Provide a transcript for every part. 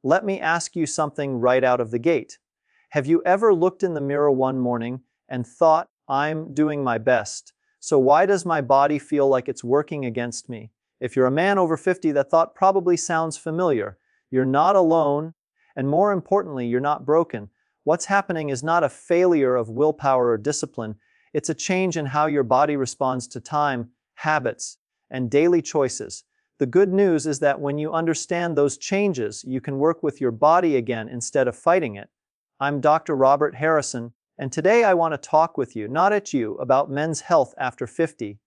Let me ask you something right out of the gate. Have you ever looked in the mirror one morning and thought, I'm doing my best, so why does my body feel like it's working against me? If you're a man over 50, that thought probably sounds familiar. You're not alone, and more importantly, you're not broken. What's happening is not a failure of willpower or discipline, it's a change in how your body responds to time, habits, and daily choices. The good news is that when you understand those changes, you can work with your body again instead of fighting it. I'm Dr. Robert Harrison, and today I want to talk with you, not at you, about men's health after 50.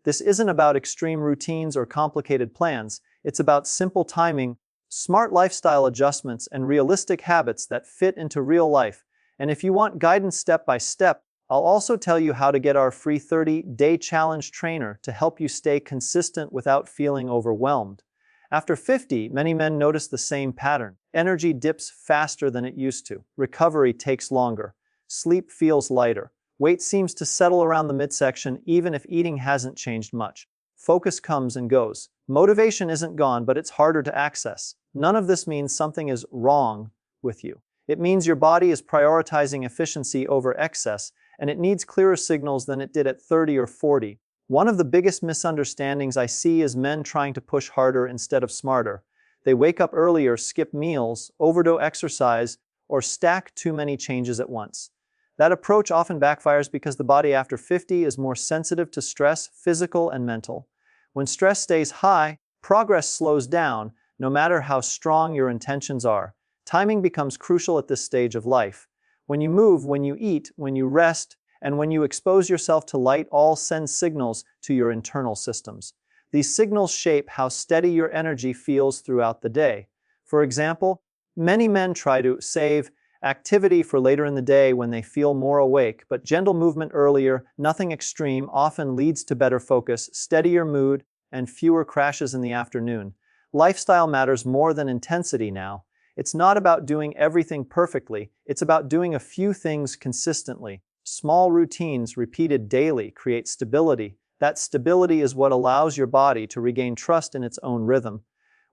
This isn't about extreme routines or complicated plans. It's about simple timing, smart lifestyle adjustments, and realistic habits that fit into real life. And if you want guidance step by step, I'll also tell you how to get our free 30-day challenge trainer to help you stay consistent without feeling overwhelmed. After 50, many men notice the same pattern. Energy dips faster than it used to. Recovery takes longer. Sleep feels lighter. Weight seems to settle around the midsection even if eating hasn't changed much. Focus comes and goes. Motivation isn't gone, but it's harder to access. None of this means something is wrong with you. It means your body is prioritizing efficiency over excess, and it needs clearer signals than it did at 30 or 40. One of the biggest misunderstandings I see is men trying to push harder instead of smarter. They wake up earlier, skip meals, overdo exercise, or stack too many changes at once. That approach often backfires because the body after 50 is more sensitive to stress, physical and mental. When stress stays high, progress slows down, no matter how strong your intentions are. Timing becomes crucial at this stage of life. When you move, when you eat, when you rest, and when you expose yourself to light, all send signals to your internal systems. These signals shape how steady your energy feels throughout the day. For example, many men try to save activity for later in the day when they feel more awake, but gentle movement earlier, nothing extreme, often leads to better focus, steadier mood, and fewer crashes in the afternoon. Lifestyle matters more than intensity now. It's not about doing everything perfectly, it's about doing a few things consistently. Small routines repeated daily create stability. That stability is what allows your body to regain trust in its own rhythm.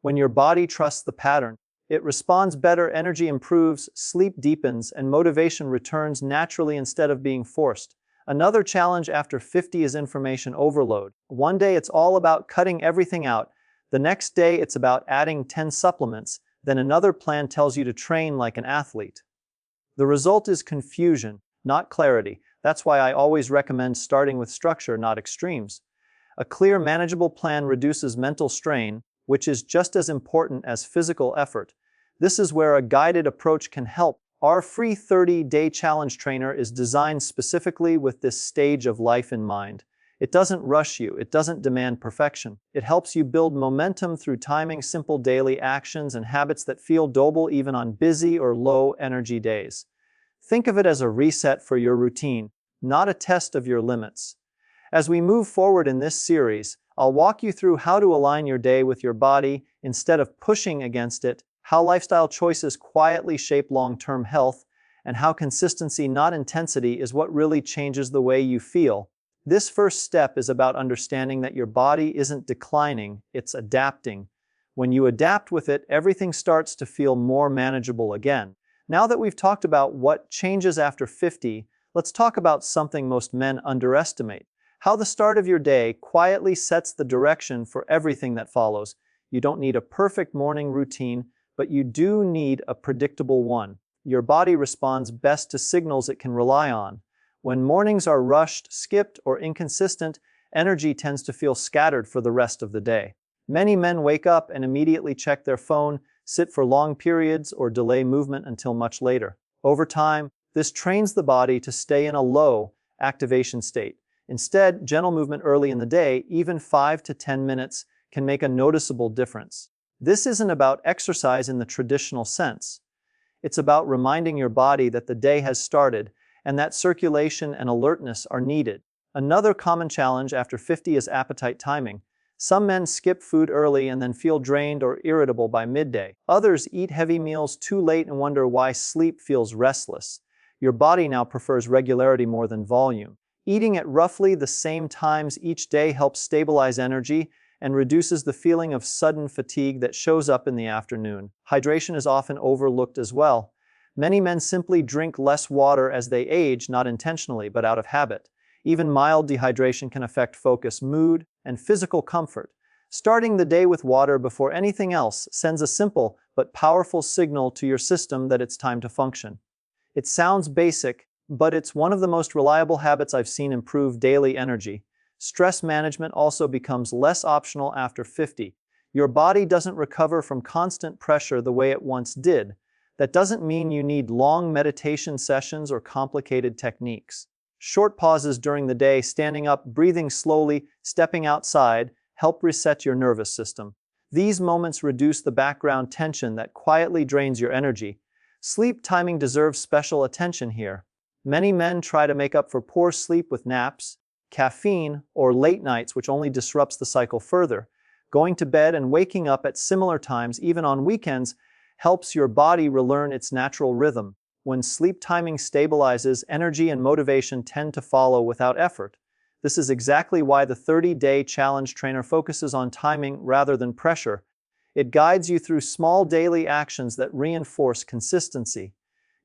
When your body trusts the pattern, it responds better, energy improves, sleep deepens, and motivation returns naturally instead of being forced. Another challenge after 50 is information overload. One day it's all about cutting everything out. The next day it's about adding 10 supplements. Then another plan tells you to train like an athlete. The result is confusion, not clarity. That's why I always recommend starting with structure, not extremes. A clear, manageable plan reduces mental strain, which is just as important as physical effort. This is where a guided approach can help. Our free 30-day challenge trainer is designed specifically with this stage of life in mind. It doesn't rush you, it doesn't demand perfection. It helps you build momentum through timing simple daily actions and habits that feel doable even on busy or low-energy days. Think of it as a reset for your routine, not a test of your limits. As we move forward in this series, I'll walk you through how to align your day with your body instead of pushing against it, how lifestyle choices quietly shape long-term health, and how consistency, not intensity, is what really changes the way you feel. This first step is about understanding that your body isn't declining, it's adapting. When you adapt with it, everything starts to feel more manageable again. Now that we've talked about what changes after 50, let's talk about something most men underestimate. How the start of your day quietly sets the direction for everything that follows. You don't need a perfect morning routine, but you do need a predictable one. Your body responds best to signals it can rely on. When mornings are rushed, skipped, or inconsistent, energy tends to feel scattered for the rest of the day. Many men wake up and immediately check their phone, sit for long periods, or delay movement until much later. Over time, this trains the body to stay in a low activation state. Instead, gentle movement early in the day, even 5 to 10 minutes, can make a noticeable difference. This isn't about exercise in the traditional sense. It's about reminding your body that the day has started and that circulation and alertness are needed. Another common challenge after 50 is appetite timing. Some men skip food early and then feel drained or irritable by midday. Others eat heavy meals too late and wonder why sleep feels restless. Your body now prefers regularity more than volume. Eating at roughly the same times each day helps stabilize energy and reduces the feeling of sudden fatigue that shows up in the afternoon. Hydration is often overlooked as well. Many men simply drink less water as they age, not intentionally, but out of habit. Even mild dehydration can affect focus, mood, and physical comfort. Starting the day with water before anything else sends a simple but powerful signal to your system that it's time to function. It sounds basic, but it's one of the most reliable habits I've seen improve daily energy. Stress management also becomes less optional after 50. Your body doesn't recover from constant pressure the way it once did. That doesn't mean you need long meditation sessions or complicated techniques. Short pauses during the day, standing up, breathing slowly, stepping outside, help reset your nervous system. These moments reduce the background tension that quietly drains your energy. Sleep timing deserves special attention here. Many men try to make up for poor sleep with naps, caffeine, or late nights, which only disrupts the cycle further. Going to bed and waking up at similar times, even on weekends, helps your body relearn its natural rhythm. When sleep timing stabilizes, energy and motivation tend to follow without effort. This is exactly why the 30-day challenge trainer focuses on timing rather than pressure. It guides you through small daily actions that reinforce consistency.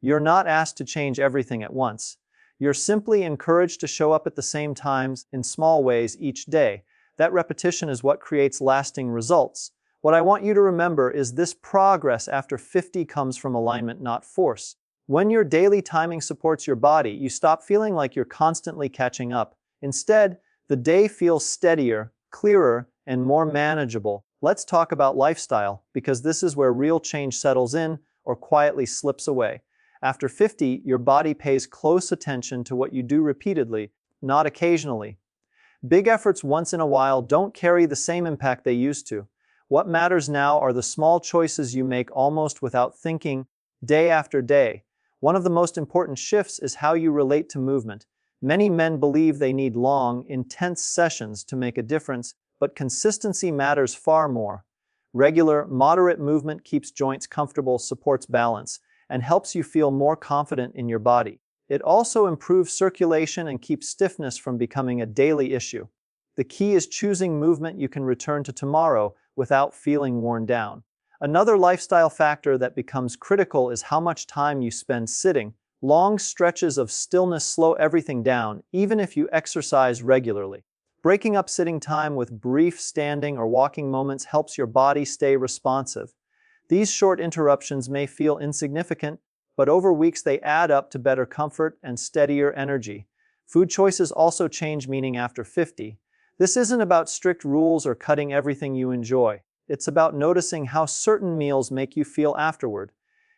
You're not asked to change everything at once. You're simply encouraged to show up at the same times in small ways each day. That repetition is what creates lasting results. What I want you to remember is this: progress after 50 comes from alignment, not force. When your daily timing supports your body, you stop feeling like you're constantly catching up. Instead, the day feels steadier, clearer, and more manageable. Let's talk about lifestyle, because this is where real change settles in or quietly slips away. After 50, your body pays close attention to what you do repeatedly, not occasionally. Big efforts once in a while don't carry the same impact they used to. What matters now are the small choices you make almost without thinking, day after day. One of the most important shifts is how you relate to movement. Many men believe they need long, intense sessions to make a difference, but consistency matters far more. Regular, moderate movement keeps joints comfortable, supports balance, and helps you feel more confident in your body. It also improves circulation and keeps stiffness from becoming a daily issue. The key is choosing movement you can return to tomorrow without feeling worn down. Another lifestyle factor that becomes critical is how much time you spend sitting. Long stretches of stillness slow everything down, even if you exercise regularly. Breaking up sitting time with brief standing or walking moments helps your body stay responsive. These short interruptions may feel insignificant, but over weeks they add up to better comfort and steadier energy. Food choices also change meaning after 50. This isn't about strict rules or cutting everything you enjoy. It's about noticing how certain meals make you feel afterward.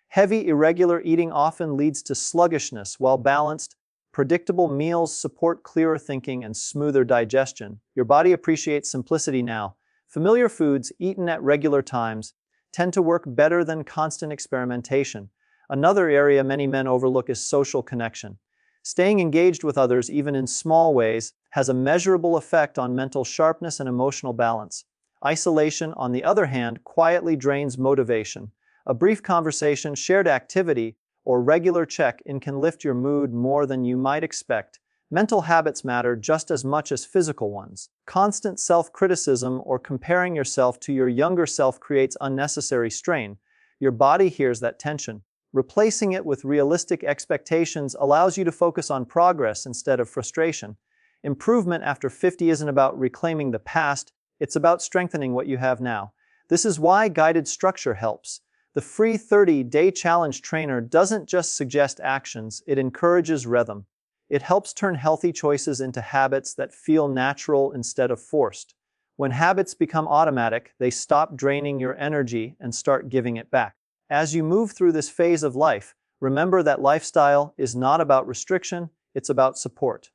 Heavy, irregular eating often leads to sluggishness, while balanced, predictable meals support clearer thinking and smoother digestion. Your body appreciates simplicity now. Familiar foods, eaten at regular times, tend to work better than constant experimentation. Another area many men overlook is social connection. Staying engaged with others, even in small ways, has a measurable effect on mental sharpness and emotional balance. Isolation, on the other hand, quietly drains motivation. A brief conversation, shared activity, or regular check-in can lift your mood more than you might expect. Mental habits matter just as much as physical ones. Constant self-criticism or comparing yourself to your younger self creates unnecessary strain. Your body hears that tension. Replacing it with realistic expectations allows you to focus on progress instead of frustration. Improvement after 50 isn't about reclaiming the past, it's about strengthening what you have now. This is why guided structure helps. The free 30-day challenge trainer doesn't just suggest actions, it encourages rhythm. It helps turn healthy choices into habits that feel natural instead of forced. When habits become automatic, they stop draining your energy and start giving it back. As you move through this phase of life, remember that lifestyle is not about restriction, it's about support.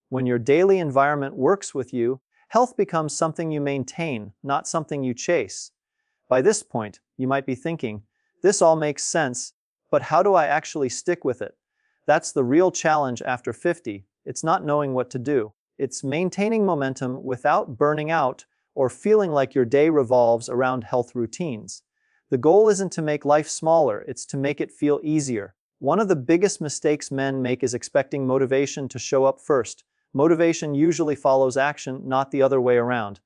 When your daily environment works with you, health becomes something you maintain, not something you chase. By this point, you might be thinking, this all makes sense, but how do I actually stick with it? That's the real challenge after 50. It's not knowing what to do. It's maintaining momentum without burning out or feeling like your day revolves around health routines. The goal isn't to make life smaller, it's to make it feel easier. One of the biggest mistakes men make is expecting motivation to show up first. Motivation usually follows action, not the other way around.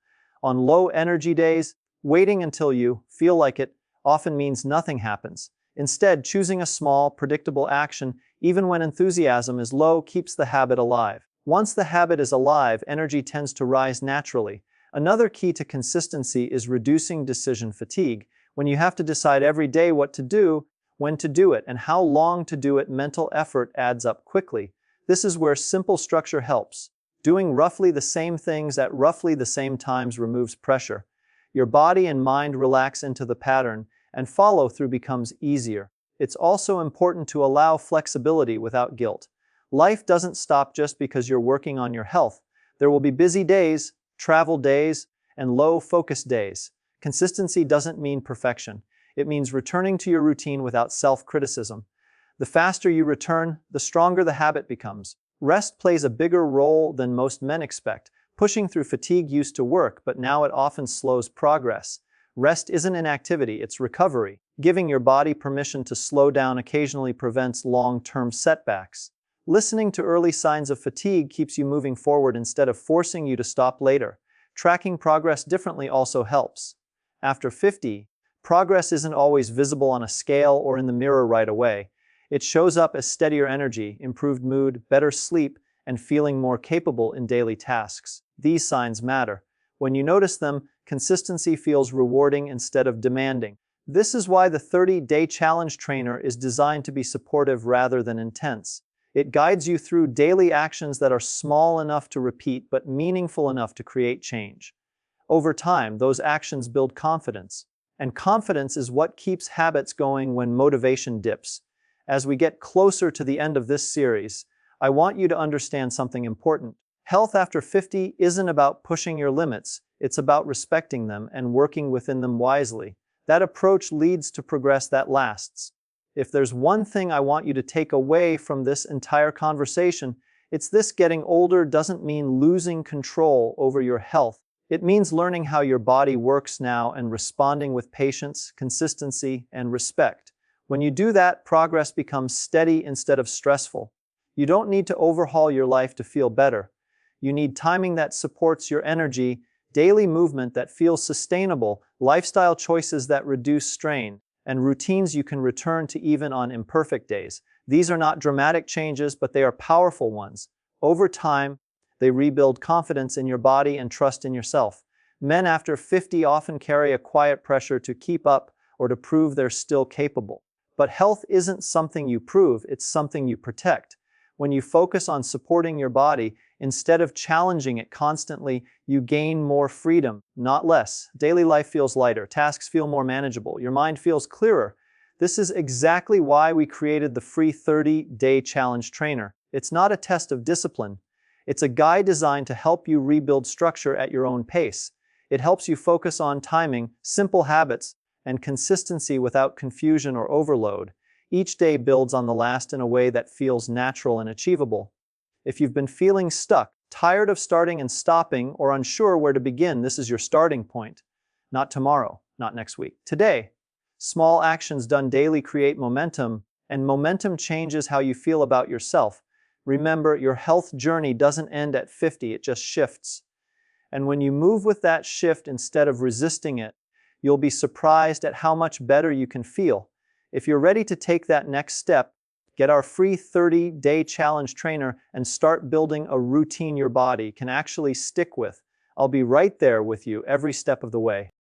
On low energy days, waiting until you feel like it often means nothing happens. Instead, choosing a small, predictable action, even when enthusiasm is low, keeps the habit alive. Once the habit is alive, energy tends to rise naturally. Another key to consistency is reducing decision fatigue. When you have to decide every day what to do, when to do it, and how long to do it, mental effort adds up quickly. This is where simple structure helps. Doing roughly the same things at roughly the same times removes pressure. Your body and mind relax into the pattern, and follow-through becomes easier. It's also important to allow flexibility without guilt. Life doesn't stop just because you're working on your health. There will be busy days, travel days, and low-focus days. Consistency doesn't mean perfection. It means returning to your routine without self-criticism. The faster you return, the stronger the habit becomes. Rest plays a bigger role than most men expect. Pushing through fatigue used to work, but now it often slows progress. Rest isn't inactivity, it's recovery. Giving your body permission to slow down occasionally prevents long-term setbacks. Listening to early signs of fatigue keeps you moving forward instead of forcing you to stop later. Tracking progress differently also helps. After 50, progress isn't always visible on a scale or in the mirror right away. It shows up as steadier energy, improved mood, better sleep, and feeling more capable in daily tasks. These signs matter. When you notice them, consistency feels rewarding instead of demanding. This is why the 30-day challenge trainer is designed to be supportive rather than intense. It guides you through daily actions that are small enough to repeat but meaningful enough to create change. Over time, those actions build confidence. And confidence is what keeps habits going when motivation dips. As we get closer to the end of this series, I want you to understand something important. Health after 50 isn't about pushing your limits, it's about respecting them and working within them wisely. That approach leads to progress that lasts. If there's one thing I want you to take away from this entire conversation, it's this: getting older doesn't mean losing control over your health. It means learning how your body works now and responding with patience, consistency, and respect. When you do that, progress becomes steady instead of stressful. You don't need to overhaul your life to feel better. You need timing that supports your energy, daily movement that feels sustainable, lifestyle choices that reduce strain, and routines you can return to even on imperfect days. These are not dramatic changes, but they are powerful ones. Over time, they rebuild confidence in your body and trust in yourself. Men after 50 often carry a quiet pressure to keep up or to prove they're still capable. But health isn't something you prove, it's something you protect. When you focus on supporting your body, instead of challenging it constantly, you gain more freedom, not less. Daily life feels lighter, tasks feel more manageable, your mind feels clearer. This is exactly why we created the free 30-day challenge trainer. It's not a test of discipline. It's a guide designed to help you rebuild structure at your own pace. It helps you focus on timing, simple habits, and consistency without confusion or overload. Each day builds on the last in a way that feels natural and achievable. If you've been feeling stuck, tired of starting and stopping, or unsure where to begin, this is your starting point. Not tomorrow, not next week. Today. Small actions done daily create momentum, and momentum changes how you feel about yourself. Remember, your health journey doesn't end at 50, it just shifts. And when you move with that shift instead of resisting it, you'll be surprised at how much better you can feel. If you're ready to take that next step, get our free 30-day challenge trainer and start building a routine your body can actually stick with. I'll be right there with you every step of the way.